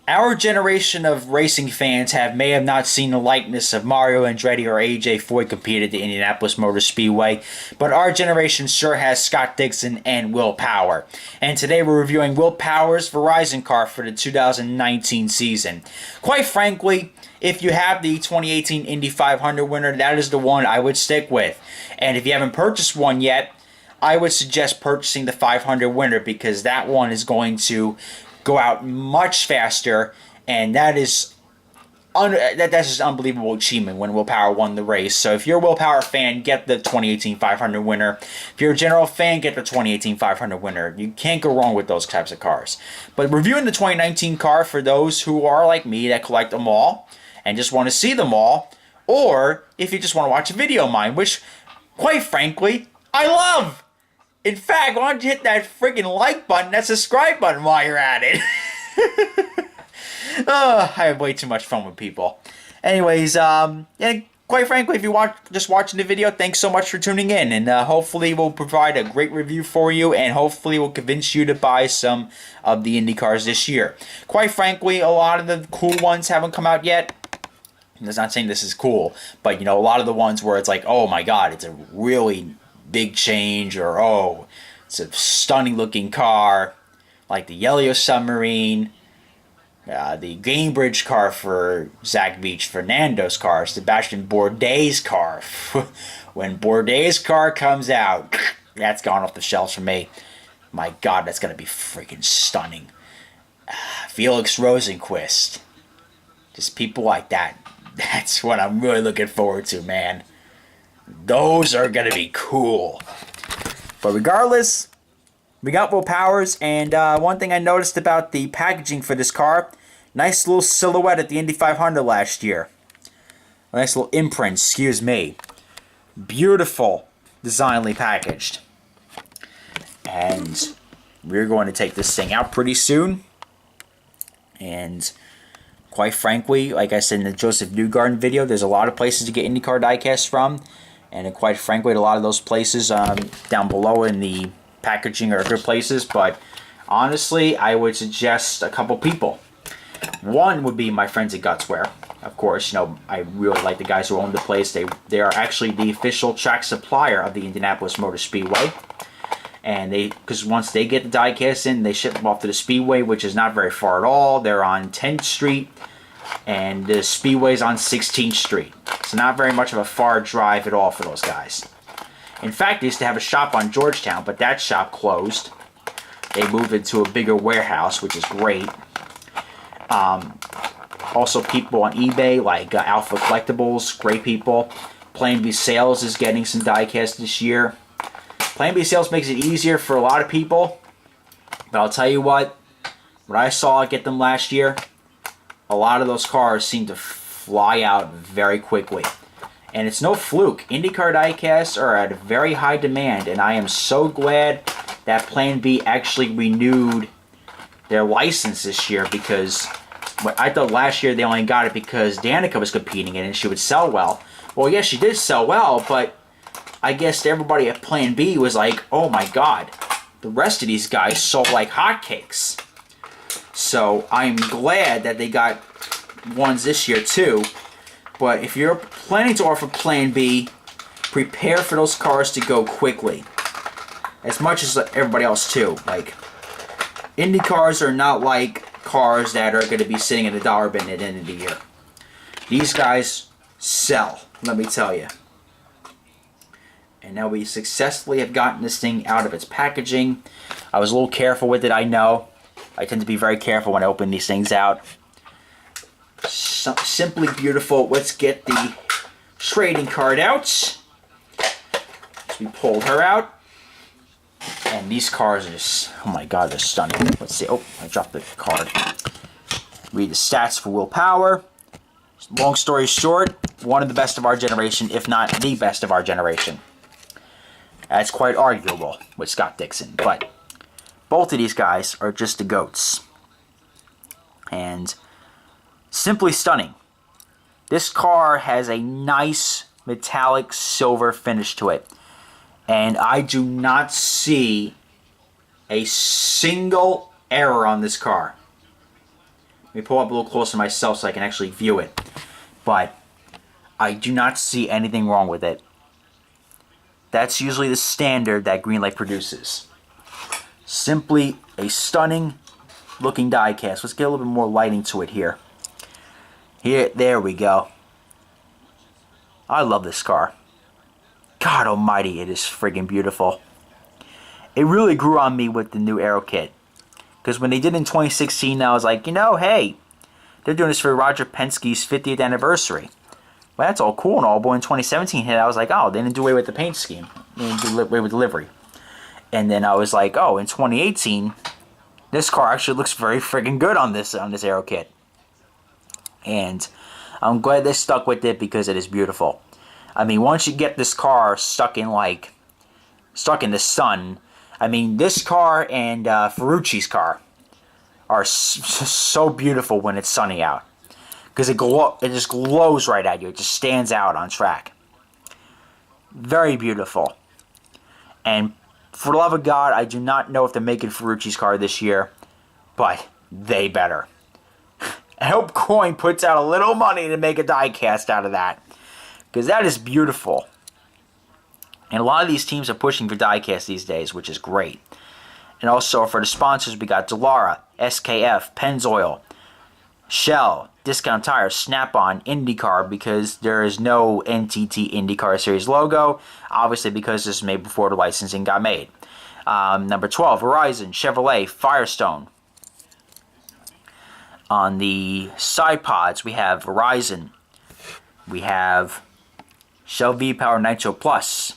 Our generation of racing fans may have not seen the likeness of Mario Andretti or AJ Foyt compete at the Indianapolis Motor Speedway, but our generation sure has Scott Dixon and Will Power. And today we're reviewing Will Power's Verizon car for the 2019 season. Quite frankly, if you have the 2018 Indy 500 winner, that is the one I would stick with. And if you haven't purchased one yet, I would suggest purchasing the 500 winner, because that one is going to go out much faster, and that's just an unbelievable achievement when Will Power won the race. So if you're a Will Power fan, get the 2018 500 winner. If you're a general fan, get the 2018 500 winner. You can't go wrong with those types of cars. But reviewing the 2019 car for those who are like me that collect them all and just want to see them all, or if you just want to watch a video of mine, which, quite frankly, I love. In fact, why don't you hit that freaking like button, that subscribe button while you're at it? I have way too much fun with people. Anyways, yeah, quite frankly, if you're just watching the video, thanks so much for tuning in. And hopefully we'll provide a great review for you, and hopefully we'll convince you to buy some of the Indy cars this year. Quite frankly, a lot of the cool ones haven't come out yet. I'm not saying this is cool, but, you know, a lot of the ones where it's like, oh my god, it's a really big change, or oh, it's a stunning looking car, like the Yellow Submarine, the Gainbridge car for Zach Beach, Fernando's car, Sebastian Bourdais' car. When Bourdais' car comes out, that's gone off the shelves for me. My god, that's gonna be freaking stunning. Felix Rosenquist, just people like that. That's what I'm really looking forward to, man. Those are going to be cool. But regardless, we got Will Powers, and one thing I noticed about the packaging for this car, nice little silhouette at the Indy 500 last year. A nice little imprint, excuse me. Beautiful, designedly packaged. And we're going to take this thing out pretty soon. And quite frankly, like I said in the Joseph Newgarden video, there's a lot of places to get IndyCar Diecast from. And quite frankly, a lot of those places down below in the packaging are good places. But honestly, I would suggest a couple people. One would be my friends at Gutswear. Of course, you know, I really like the guys who own the place. They are actually the official track supplier of the Indianapolis Motor Speedway. And because once they get the diecast in, they ship them off to the Speedway, which is not very far at all. They're on 10th Street, and the Speedway's on 16th Street. So not very much of a far drive at all for those guys. In fact, they used to have a shop on Georgetown, but that shop closed. They moved into a bigger warehouse, which is great. Also, people on eBay like Alpha Collectibles, great people. Plan B Sales is getting some diecast this year. Plan B Sales makes it easier for a lot of people, but I'll tell you what I saw get them last year, a lot of those cars seem to fly out very quickly. And it's no fluke. IndyCar Diecasts are at a very high demand, and I am so glad that Plan B actually renewed their license this year, because I thought last year they only got it because Danica was competing in it and she would sell well. Well, yes, she did sell well, but I guess everybody at Plan B was like, oh my god, the rest of these guys sold like hotcakes. So I'm glad that they got ones this year too. But if you're planning to offer Plan B, prepare for those cars to go quickly. As much as everybody else too. Like, Indy cars are not like cars that are going to be sitting in the dollar bin at the end of the year. These guys sell, let me tell you. And now we successfully have gotten this thing out of its packaging. I was a little careful with it, I know. I tend to be very careful when I open these things out. Simply beautiful. Let's get the trading card out. So we pulled her out. And these cars are just, oh my god, they're stunning. Let's see. Oh, I dropped the card. Read the stats for Will Power. Long story short, one of the best of our generation, if not the best of our generation. That's quite arguable with Scott Dixon, but both of these guys are just the GOATs. And simply stunning. This car has a nice metallic silver finish to it. And I do not see a single error on this car. Let me pull up a little closer myself so I can actually view it. But I do not see anything wrong with it. That's usually the standard that Greenlight produces. Simply a stunning looking diecast. Let's get a little bit more lighting to it here. There we go. I love this car. God almighty, it is friggin' beautiful. It really grew on me with the new Aero kit. Because when they did in 2016, I was like, you know, hey, they're doing this for Roger Penske's 50th anniversary. Well, that's all cool and all, but in 2017 hit, I was like, oh, they didn't do away with the paint scheme. They didn't do away with delivery. And then I was like, oh, in 2018, this car actually looks very friggin' good on this Aero kit. And I'm glad they stuck with it because it is beautiful. I mean, once you get this car stuck in the sun, I mean, this car and Ferrucci's car are so beautiful when it's sunny out. Because it just glows right at you. It just stands out on track. Very beautiful. And for the love of God, I do not know if they're making Ferrucci's car this year, but they better. I hope Coin puts out a little money to make a diecast out of that. Because that is beautiful. And a lot of these teams are pushing for diecast these days, which is great. And also for the sponsors, we got Dallara, SKF, Pennzoil, Shell, Discount Tires, Snap-on, IndyCar, because there is no NTT IndyCar Series logo, obviously because this was made before the licensing got made. Number 12, Verizon, Chevrolet, Firestone. On the side pods, we have Verizon, we have Shell V-Power Nitro Plus,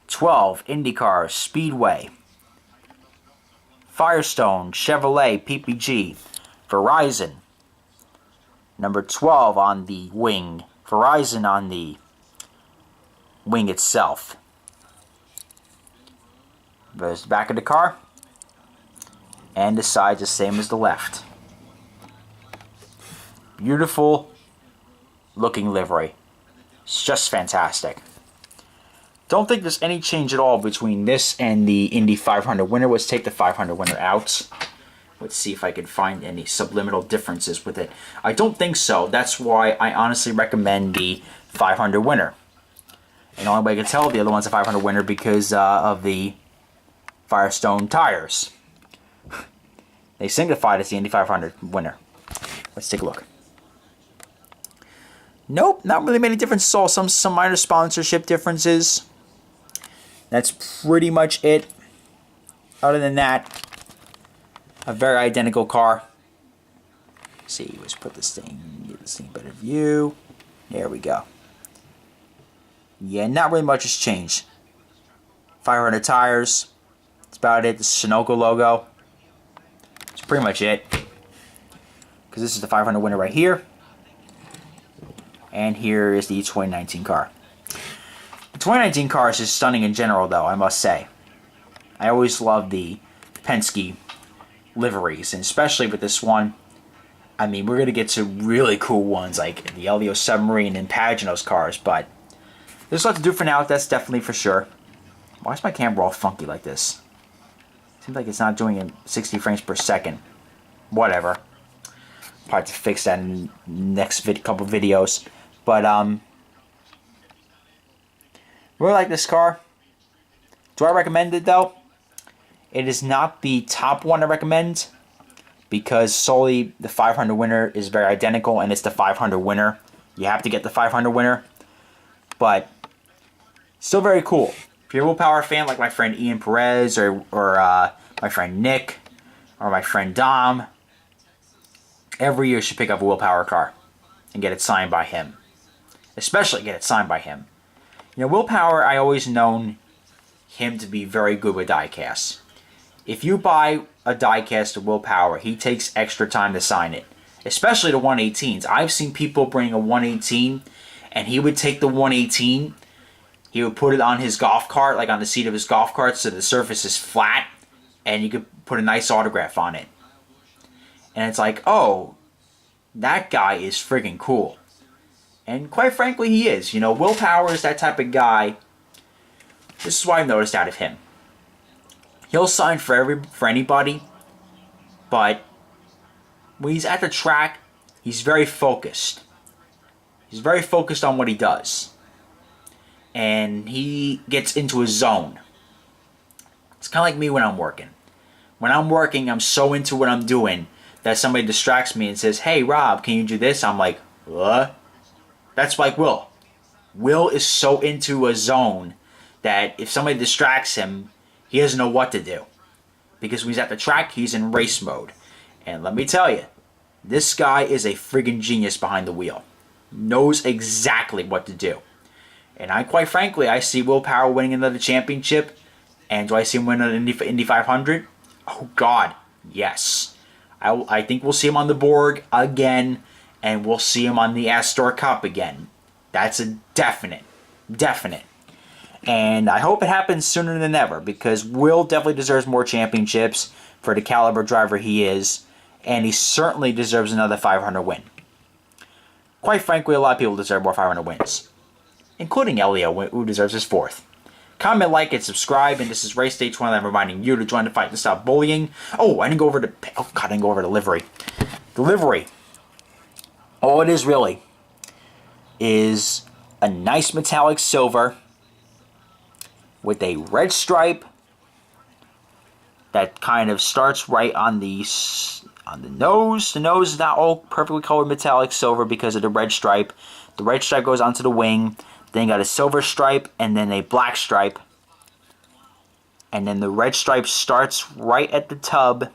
12, IndyCar, Speedway, Firestone, Chevrolet, PPG, Verizon. Number 12 on the wing. Verizon on the wing itself. There's the back of the car. And the side's the same as the left. Beautiful looking livery. It's just fantastic. Don't think there's any change at all between this and the Indy 500 winner. Let's take the 500 winner out. Let's see if I can find any subliminal differences with it. I don't think so. That's why I honestly recommend the 500 winner. And the only way I can tell the other one's a 500 winner because of the Firestone tires. They signified as the Indy 500 winner. Let's take a look. Nope, not really many differences at all. Some minor sponsorship differences. That's pretty much it. Other than that, a very identical car. Let's see, let's put this thing, get this thing a better view. There we go. Yeah, not really much has changed. 500 tires. That's about it. The Sunoco logo. That's pretty much it. Because this is the 500 winner right here. And here is the 2019 car. The 2019 car is just stunning in general, though, I must say. I always love the Penske liveries, and especially with this one. I mean, we're going to get to really cool ones like the LVO Submarine and Pagano's cars, but there's a lot to do for now, that's definitely for sure. Why is my camera all funky like this? Seems like it's not doing it 60 frames per second. Whatever. Probably have to fix that in the next couple videos. But, really like this car. Do I recommend it, though? It is not the top one I recommend because solely the 500 winner is very identical and it's the 500 winner. You have to get the 500 winner. But still very cool. If you're a Willpower fan like my friend Ian Perez or my friend Nick or my friend Dom, every year you should pick up a Willpower car and get it signed by him. Especially get it signed by him. You know, Willpower, I always known him to be very good with diecasts. If you buy a diecast of Willpower, he takes extra time to sign it. Especially the 118s. I've seen people bring a 118 and he would take the 118, he would put it on his golf cart, like on the seat of his golf cart so the surface is flat and you could put a nice autograph on it. And it's like, oh, that guy is friggin' cool. And quite frankly, he is. You know, Willpower is that type of guy. This is what I've noticed out of him. He'll sign for anybody, but when he's at the track, he's very focused. He's very focused on what he does. And he gets into his zone. It's kind of like me when I'm working. When I'm working, I'm so into what I'm doing that somebody distracts me and says, "Hey, Rob, can you do this?" I'm like, "What?" That's like Will. Will is so into a zone that if somebody distracts him, he doesn't know what to do. Because when he's at the track, he's in race mode. And let me tell you, this guy is a friggin' genius behind the wheel. Knows exactly what to do. And quite frankly, I see Will Power winning another championship. And do I see him win an Indy 500? Oh, God, yes. I think we'll see him on the Borg again, and we'll see him on the Astor Cup again. That's a definite. And I hope it happens sooner than ever, because Will definitely deserves more championships for the caliber driver he is, and he certainly deserves another 500 win. Quite frankly, a lot of people deserve more 500 wins, including Elio, who deserves his 4th. Comment, like, and subscribe. And this is Race Day 20. I'm reminding you to join the fight to stop bullying. Oh, I didn't go over to... Oh, God, I didn't go over to livery. The livery. All it is really is a nice metallic silver with a red stripe that kind of starts right on the nose. The nose is not all perfectly colored metallic silver because of the red stripe. The red stripe goes onto the wing. Then you got a silver stripe and then a black stripe. And then the red stripe starts right at the tub,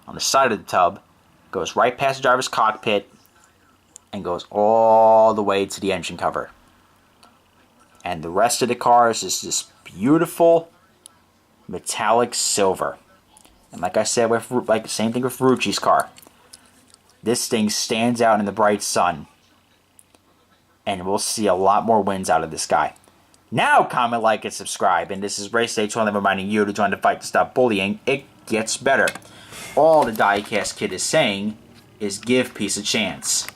on the side of the tub, goes right past the driver's cockpit, and goes all the way to the engine cover. And the rest of the car is just this beautiful metallic silver. And like I said, like the same thing with Ferrucci's car. This thing stands out in the bright sun. And we'll see a lot more wins out of this guy. Now comment, like, and subscribe. And this is Race Day 12, reminding you to join the fight to stop bullying. It gets better. All the Diecast kid is saying is give peace a chance.